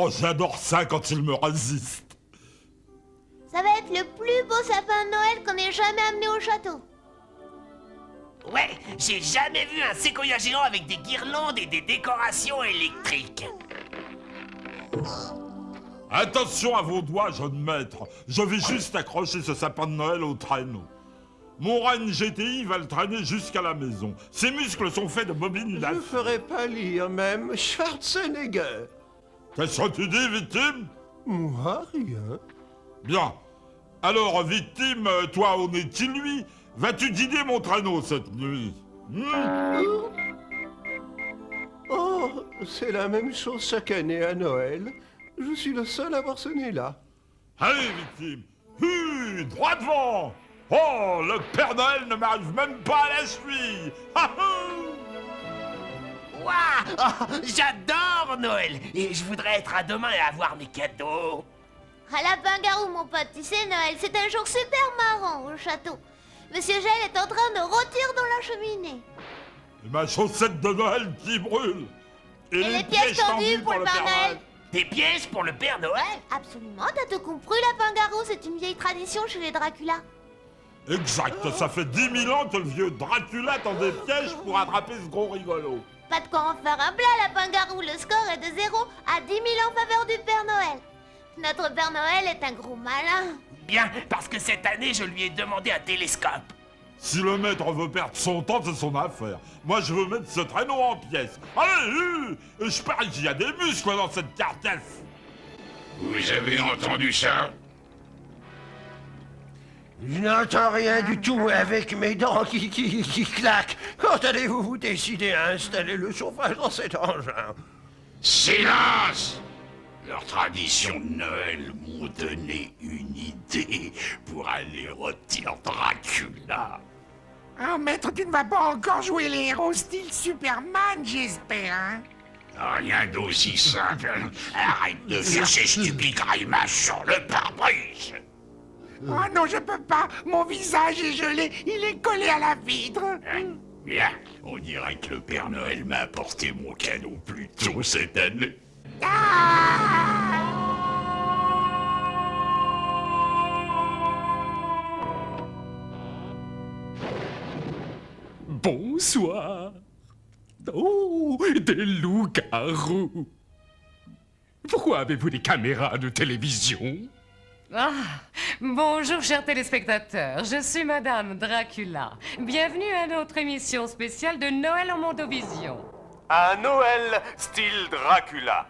Oh, j'adore ça quand il me résiste. Ça va être le plus beau sapin de Noël qu'on ait jamais amené au château. Ouais, j'ai jamais vu un séquoia géant avec des guirlandes et des décorations électriques. Attention à vos doigts, jeune maître. Je vais juste accrocher ce sapin de Noël au traîneau. Mon Ren GTI va le traîner jusqu'à la maison. Ses muscles sont faits de bobines d'acier. Je ferai pas lire même Schwarzenegger. Qu'est-ce que tu dis, victime? Moi, rien. Bien. Alors, victime, toi, on est-il lui? Vas-tu dîner mon traîneau cette nuit? Oh, c'est la même chose chaque année à Noël. Je suis le seul à avoir ce nez-là. Allez, victime. Droit devant. Oh, le Père Noël ne m'arrive même pas à la cheville. Waouh, oh, j'adore Noël. Et je voudrais être à demain et avoir mes cadeaux. À la Pingarou, mon pote, tu sais, Noël, c'est un jour super marrant au château. Monsieur Gel est en train de rôtir dans la cheminée. Et ma chaussette de Noël qui brûle. Et les pièges tendus pour le Père Noël. Des pièges pour le Père Noël? Absolument, t'as tout compris, la Pingarou, c'est une vieille tradition chez les Dracula. Exact, ça fait 10 000 ans que le vieux Dracula tend des pièges pour attraper ce gros rigolo. Pas de quoi en faire un plat, la Pingarou. Le score est de 0 à 10 000 en faveur du Père Noël. Notre Père Noël est un gros malin. Bien, parce que cette année, je lui ai demandé un télescope. Si le maître veut perdre son temps, c'est son affaire. Moi, je veux mettre ce traîneau en pièces. Allez, je parie qu'il y a des muscles dans cette carcasse. Vous avez entendu ça? Je n'entends rien du tout avec mes dents qui claquent. Quand allez-vous vous décider à installer le chauffage dans cet engin? Silence! Leurs traditions de Noël m'ont donné une idée pour aller rôtir Dracula. Oh, maître, tu ne vas pas encore jouer les héros style Superman, j'espère, hein? Rien d'aussi simple. Arrête de faire ces stupides grimaces sur le pare-brise. Oh non, je peux pas. Mon visage est gelé. Il est collé à la vitre. Bien, on dirait que le Père Noël m'a apporté mon cadeau plus tôt cette année. Bonsoir. Oh, des loups-garous. Pourquoi avez-vous des caméras de télévision? Ah, bonjour chers téléspectateurs, je suis Madame Dracula. Bienvenue à notre émission spéciale de Noël en Mondovision. Un Noël style Dracula.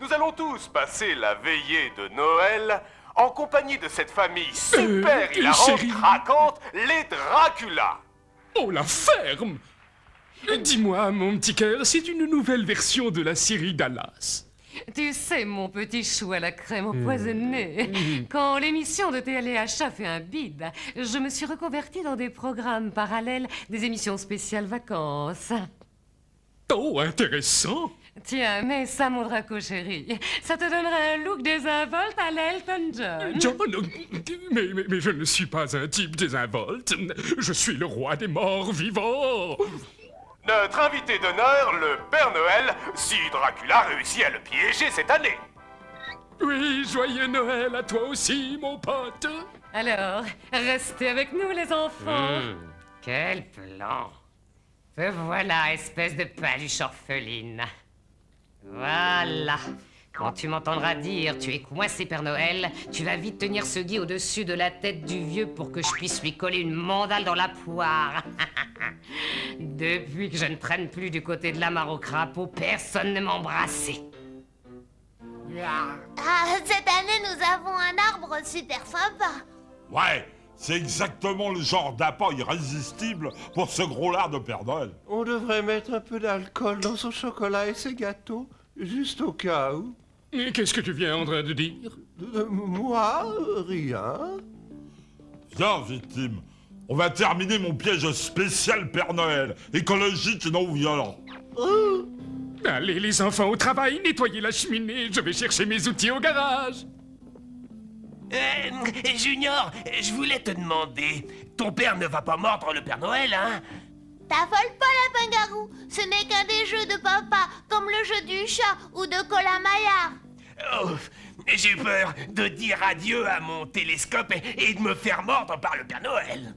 Nous allons tous passer la veillée de Noël en compagnie de cette famille super hilarante, chérie. craquante, les Dracula. Oh, la ferme! Dis-moi, mon petit cœur, c'est une nouvelle version de la série Dallas. Tu sais, mon petit chou à la crème empoisonnée, quand l'émission de TLH a fait un bide, je me suis reconvertie dans des programmes parallèles, des émissions spéciales vacances. Oh, intéressant! Tiens, mais ça, mon Draco chéri, ça te donnerait un look désinvolte à l'Elton John. John, mais je ne suis pas un type désinvolte. Je suis le roi des morts vivants. Notre invité d'honneur, le Père Noël, si Dracula réussit à le piéger cette année. Oui, joyeux Noël à toi aussi, mon pote. Alors, restez avec nous, les enfants. Quel plan. Te voilà, espèce de paluche orpheline. Voilà. Quand tu m'entendras dire « Tu es coincé, Père Noël », tu vas vite tenir ce gui au-dessus de la tête du vieux pour que je puisse lui coller une mandale dans la poire. Depuis que je ne traîne plus du côté de la mare au crapaud, personne ne m'a embrassé. Ah, cette année, nous avons un arbre super sympa. Ouais, c'est exactement le genre d'appât irrésistible pour ce gros lard de Père Noël. On devrait mettre un peu d'alcool dans son chocolat et ses gâteaux, juste au cas où. Et qu'est-ce que tu viens en train de dire? Moi, rien. Viens, victime. On va terminer mon piège spécial Père Noël, écologique et non violent. Allez, les enfants, au travail, nettoyez la cheminée. Je vais chercher mes outils au garage. Junior, je voulais te demander, ton père ne va pas mordre le Père Noël, hein? T'affole pas, la Pingarou. Ce n'est qu'un des jeux de papa, comme le jeu du chat ou de Colin Maillard. Oh, j'ai eu peur de dire adieu à mon télescope et de me faire mordre par le Père Noël.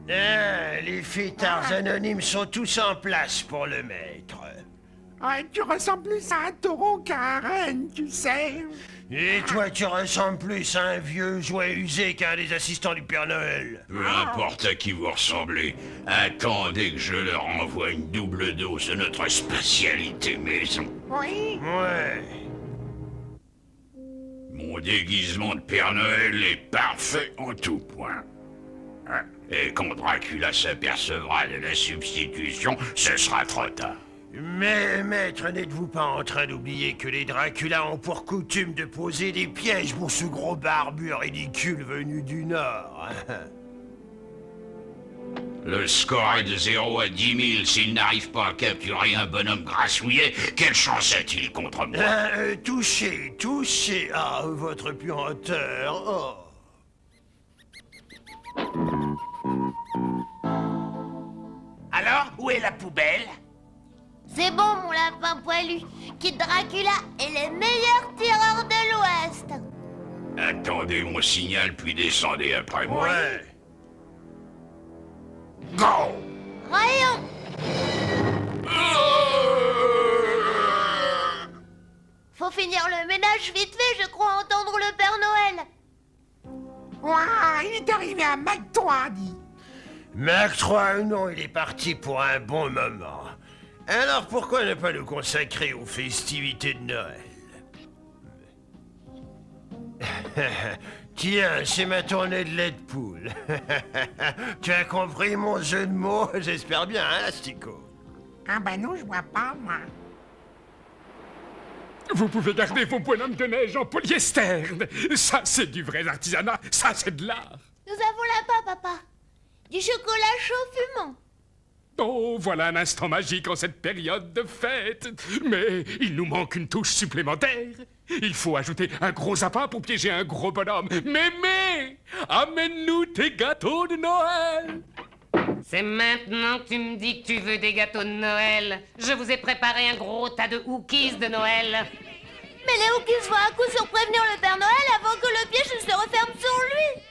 Ah, les fêtards anonymes sont tous en place pour le maître. Ouais, tu ressembles plus à un taureau qu'à un renne, tu sais. Et toi, tu ressembles plus à un vieux jouet usé qu'à un des assistants du Père Noël. Peu importe à qui vous ressemblez, attendez que je leur envoie une double dose de notre spécialité maison. Oui. Ouais. Mon déguisement de Père Noël est parfait en tout point. Et quand Dracula s'apercevra de la substitution, ce sera trop tard. Mais, maître, n'êtes-vous pas en train d'oublier que les Dracula ont pour coutume de poser des pièges pour ce gros barbu ridicule venu du Nord? Le score est de 0 à 10 000. S'il n'arrive pas à capturer un bonhomme grassouillet, quelle chance a-t-il contre moi? Touché, touché. Ah, votre puanteur. Oh. Alors, où est la poubelle? C'est bon, mon lapin poilu. Kid Dracula est le meilleur tireur de l'Ouest. Attendez mon signal, puis descendez après moi. Ouais. Go! Rayon. Faut finir le ménage vite fait, je crois entendre le Père Noël. Ouah, il est arrivé à Mac 3, dit. Mac 3, non, il est parti pour un bon moment. Alors pourquoi ne pas nous consacrer aux festivités de Noël? Tiens, c'est ma tournée de lait de poule. Tu as compris mon jeu de mots? J'espère bien, hein, Astico? Ah ben non, je vois pas, moi. Vous pouvez garder vos bonhommes de neige en polyester. Ça, c'est du vrai artisanat. Ça, c'est de l'art. Nous avons là-bas, papa. Du chocolat chaud fumant. Oh, voilà un instant magique en cette période de fête. Mais il nous manque une touche supplémentaire. Il faut ajouter un gros sapin pour piéger un gros bonhomme. Mémé, amène-nous tes gâteaux de Noël. C'est maintenant que tu me dis que tu veux des gâteaux de Noël. Je vous ai préparé un gros tas de cookies de Noël. Mais les cookies vont à coup sur prévenir le Père Noël avant que le piège ne se referme sur lui.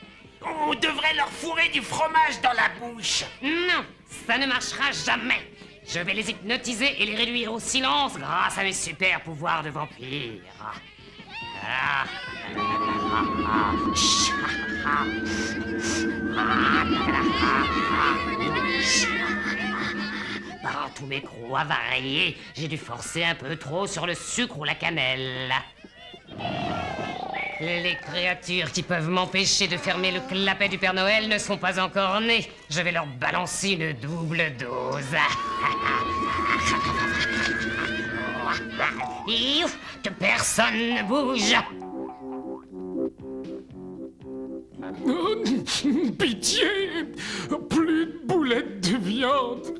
On devrait leur fourrer du fromage dans la bouche. Non, ça ne marchera jamais. Je vais les hypnotiser et les réduire au silence grâce à mes super pouvoirs de vampire. Ah. Par tous mes crocs avariés, j'ai dû forcer un peu trop sur le sucre ou la cannelle. Les créatures qui peuvent m'empêcher de fermer le clapet du Père Noël ne sont pas encore nées. Je vais leur balancer une double dose. Ouf, que personne ne bouge. Pitié, plus de boulettes de viande.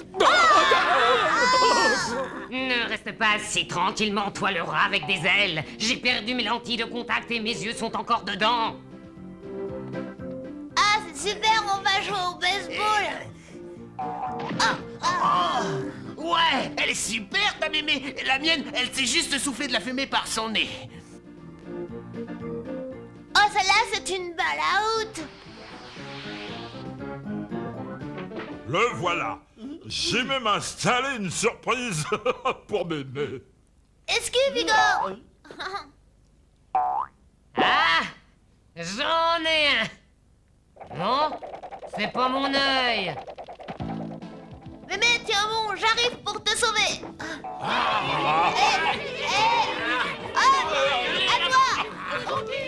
Ne reste pas assis tranquillement, toi le rat avec des ailes. J'ai perdu mes lentilles de contact et mes yeux sont encore dedans. Ah, c'est super, on va jouer au baseball. Ouais, elle est super ta mémé. La mienne, elle s'est juste soufflé de la fumée par son nez. Oh, celle-là, c'est une balle out. Le voilà. J'ai même installé une surprise pour Mémé. Excuse, Vigor. Ah, j'en ai un. Non, c'est pas mon œil. Mémé, tiens bon, j'arrive pour te sauver. À toi.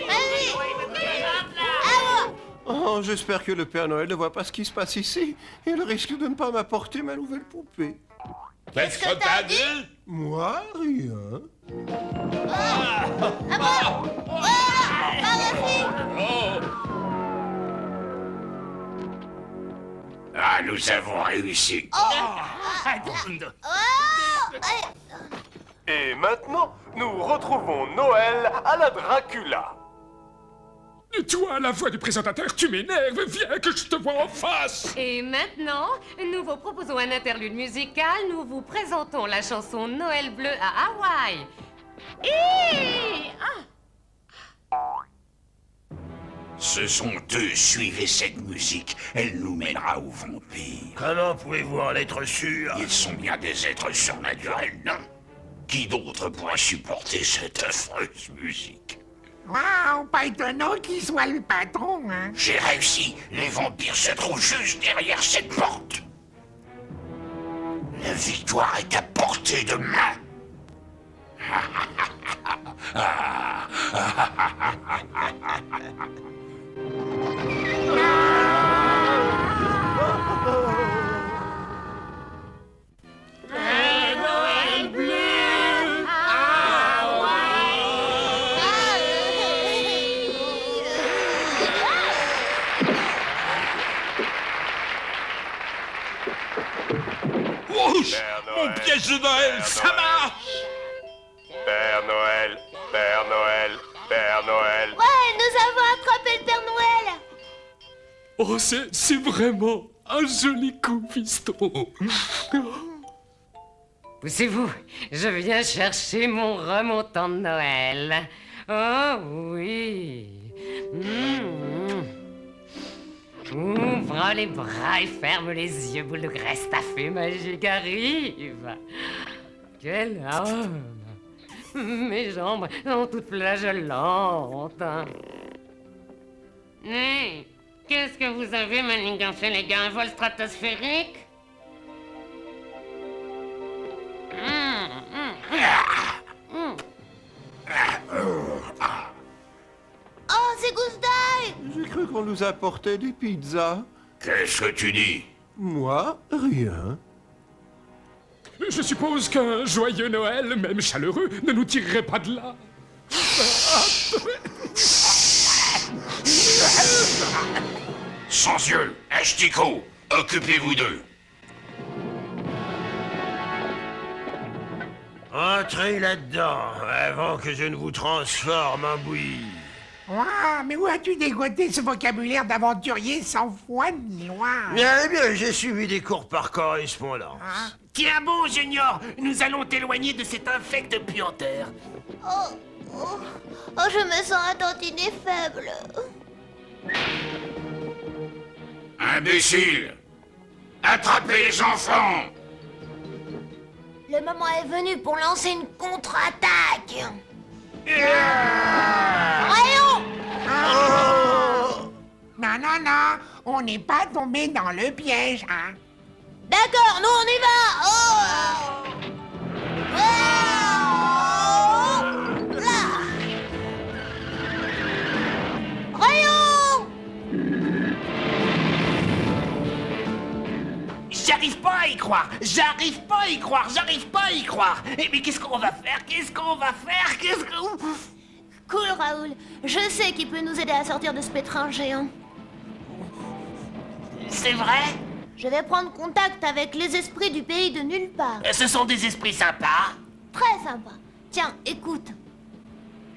Vas-y. À moi. Oh, j'espère que le Père Noël ne voit pas ce qui se passe ici. Il risque de ne pas m'apporter ma nouvelle poupée. Qu'est-ce que t'as dit? Moi, rien. À moi. Voilà. Vas-y. Ah, nous avons réussi. Et maintenant, nous retrouvons Noël à la Dracula. Toi, la voix du présentateur, tu m'énerves. Viens que je te vois en face. Et maintenant, nous vous proposons un interlude musical. Nous vous présentons la chanson Noël bleu à Hawaï. Ce sont eux, suivez cette musique. Elle nous mènera aux vampires. Comment pouvez-vous en être sûr? Ils sont bien des êtres surnaturels, non? Qui d'autre pourrait supporter cette affreuse musique? Waouh, pas étonnant qu'il soit le patron, hein. J'ai réussi. Les vampires se trouvent juste derrière cette porte. La victoire est à portée de main. Ouch, Père mon Noël, piège de Noël, Père ça Noël. marche. Père Noël, Père Noël, Père Noël. Ouais, nous avons attrapé le Père Noël. Oh, c'est vraiment un joli coup, fiston. Poussez-vous, je viens chercher mon remontant de Noël. Oh oui. Ouvre les bras et ferme les yeux, boule de graisse, ta fée magique arrive. Quel homme. Mes jambes sont toutes flageolantes. Hey, qu'est-ce que vous avez manigancé, les gars? Un vol stratosphérique? Oh, c'est Goustaille. J'ai cru qu'on nous apportait des pizzas. Qu'est-ce que tu dis? Moi, rien. Je suppose qu'un joyeux Noël, même chaleureux, ne nous tirerait pas de là. Sans yeux, Ashtico, occupez-vous d'eux. Entrez là-dedans, avant que je ne vous transforme en bouillie. Waouh, mais où as-tu dégoté ce vocabulaire d'aventurier sans foi ni loi? Bien, j'ai suivi des cours par correspondance. Tiens bon, Junior, nous allons t'éloigner de cette infecte puanteur. Oh, je me sens un tantinet faible. Imbécile! Attrapez les enfants! Le moment est venu pour lancer une contre-attaque. Rayon! Non, on n'est pas tombé dans le piège, hein. D'accord, nous on y va. Là. Rayon! J'arrive pas à y croire, j'arrive pas à y croire, j'arrive pas à y croire. Mais qu'est-ce qu'on va faire? Qu'est-ce qu'on va faire? Cool, Raoul. Je sais qui peut nous aider à sortir de ce pétrin géant. C'est vrai? Je vais prendre contact avec les esprits du pays de nulle part. Ce sont des esprits sympas. Très sympa. Tiens, écoute.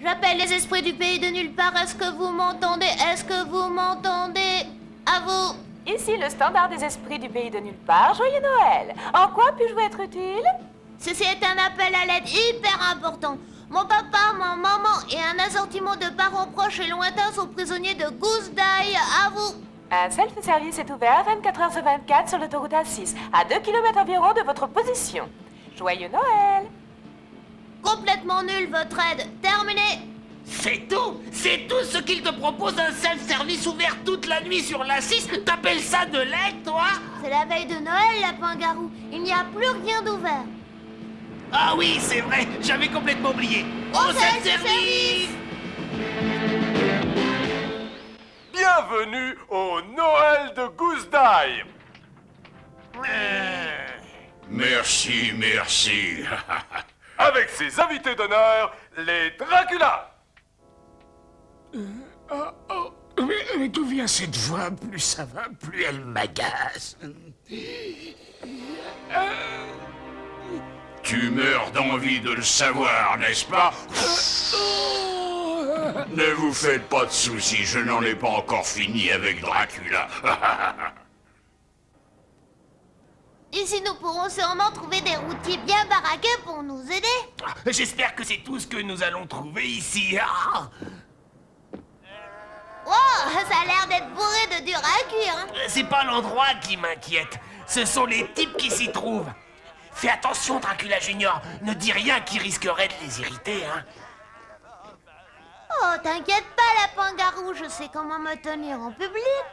J'appelle les esprits du pays de nulle part. Est-ce que vous m'entendez? Est-ce que vous m'entendez? À vous. Ici le standard des esprits du pays de nulle part. Joyeux Noël. En quoi puis-je vous être utile? Ceci est un appel à l'aide hyper important. Mon papa, ma maman et un assortiment de parents proches et lointains sont prisonniers de Goose Die. À vous. Un self-service est ouvert 24 h sur 24 sur l'autoroute A6, à 2 km environ de votre position. Joyeux Noël! Complètement nul votre aide. Terminé. C'est tout ce qu'il te propose, un self-service ouvert toute la nuit sur l'A6. T'appelles ça de l'aide, toi? C'est la veille de Noël, lapin-garou. Il n'y a plus rien d'ouvert. Ah oui, c'est vrai, j'avais complètement oublié. Au self-service! Bienvenue au Noël de Goose Die. Merci. Avec ses invités d'honneur, les Dracula. Mais d'où vient cette voix? Plus ça va, plus elle m'agace. Tu meurs d'envie de le savoir, n'est-ce pas? Ne vous faites pas de soucis, je n'en ai pas encore fini avec Dracula. Ici, nous pourrons sûrement trouver des routiers bien baraqués pour nous aider. J'espère que c'est tout ce que nous allons trouver ici. Ah, Wow, ça a l'air d'être bourré de dur à cuire. Hein. c'est pas l'endroit qui m'inquiète. Ce sont les types qui s'y trouvent. Fais attention, Dracula Junior. Ne dis rien qui risquerait de les irriter, hein. Oh, t'inquiète pas, lapin-garou, je sais comment me tenir en public.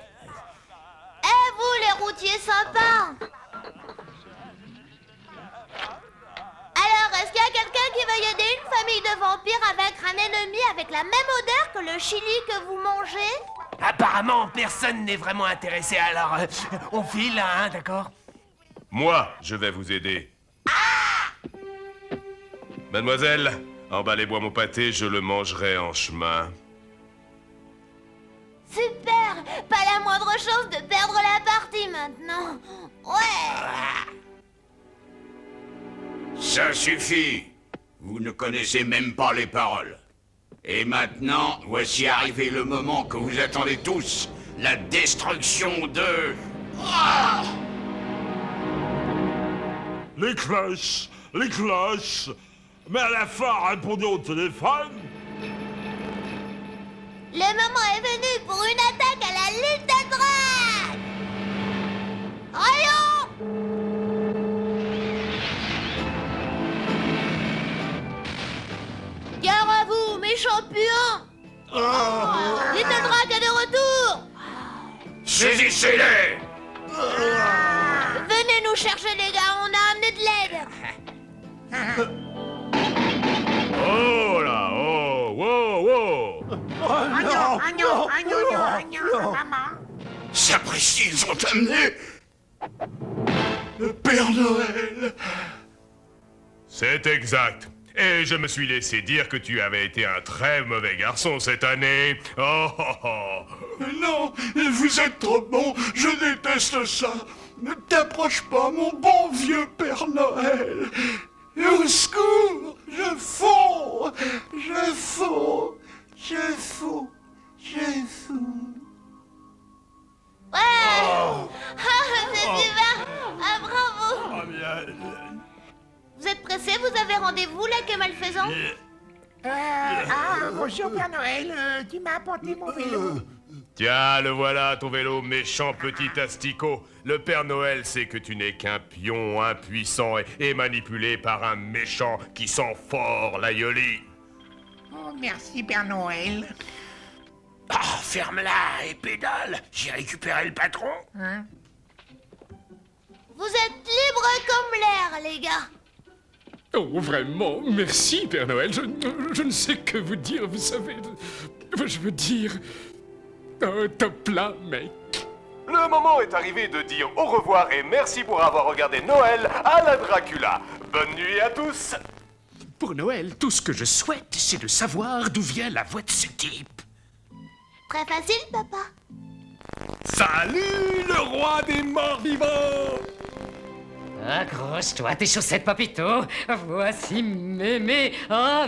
Eh, vous, les routiers sympas. Alors, est-ce qu'il y a quelqu'un qui veuille aider une famille de vampires à vaincre un ennemi avec la même odeur que le chili que vous mangez? Apparemment, personne n'est vraiment intéressé, alors on file, hein, d'accord? Moi, je vais vous aider. Mademoiselle, emballez-moi mon pâté, je le mangerai en chemin. Super. Pas la moindre chance de perdre la partie maintenant. Ouais. Ça suffit. Vous ne connaissez même pas les paroles. Et maintenant, voici arrivé le moment que vous attendez tous. La destruction de... Ah! Les cloches. Mais à la fin, répondez au téléphone. Le moment est venu pour une attaque à la lutte de drague. Allons. Gare à vous, méchants puants. Little Drag est de retour. Saisissez-les! Venez nous chercher, les gars, on a amené de l'aide. Oh là, oh, wow. Maman. Sapristi, ils ont amené... le Père Noël. C'est exact. Et je me suis laissé dire que tu avais été un très mauvais garçon cette année. Oh. Non, vous êtes trop bon, je déteste ça. Ne t'approche pas, mon bon vieux Père Noël. Au secours, je fonds. Ouais. C'est super. Ah, bravo. Vous êtes pressé? Vous avez rendez-vous, là, que malfaisant? Bonjour Père Noël, tu m'as apporté mon vélo. Tiens, le voilà, ton vélo, méchant petit asticot. Le Père Noël sait que tu n'es qu'un pion impuissant et manipulé par un méchant qui sent fort l'aïoli. Oh, merci Père Noël. Ah, ferme-la et pédale. J'ai récupéré le patron. Hein? Vous êtes libres comme l'air, les gars. Oh, vraiment, merci, Père Noël. Je ne sais que vous dire, vous savez. Je veux dire... top là, mec. Le moment est arrivé de dire au revoir et merci pour avoir regardé Noël à la Dracula. Bonne nuit à tous. Pour Noël, tout ce que je souhaite, c'est de savoir d'où vient la voix de ce type. Très facile, papa. Salut, le roi des morts vivants. Accroche-toi tes chaussettes, papito. Voici mémé. Ah,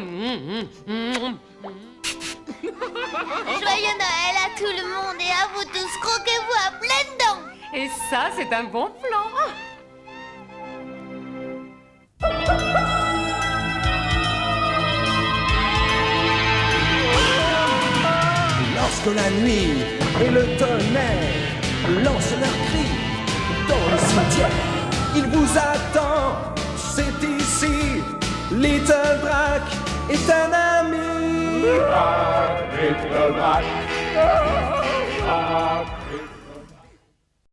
Joyeux Noël à tout le monde et à vous tous. Croquez-vous à pleines dents. Et ça, c'est un bon plan. Lorsque la nuit et le tonnerre lancent leurs cris dans le cimetière, il vous attend, c'est ici. Little Drac est un ami. Little Drac.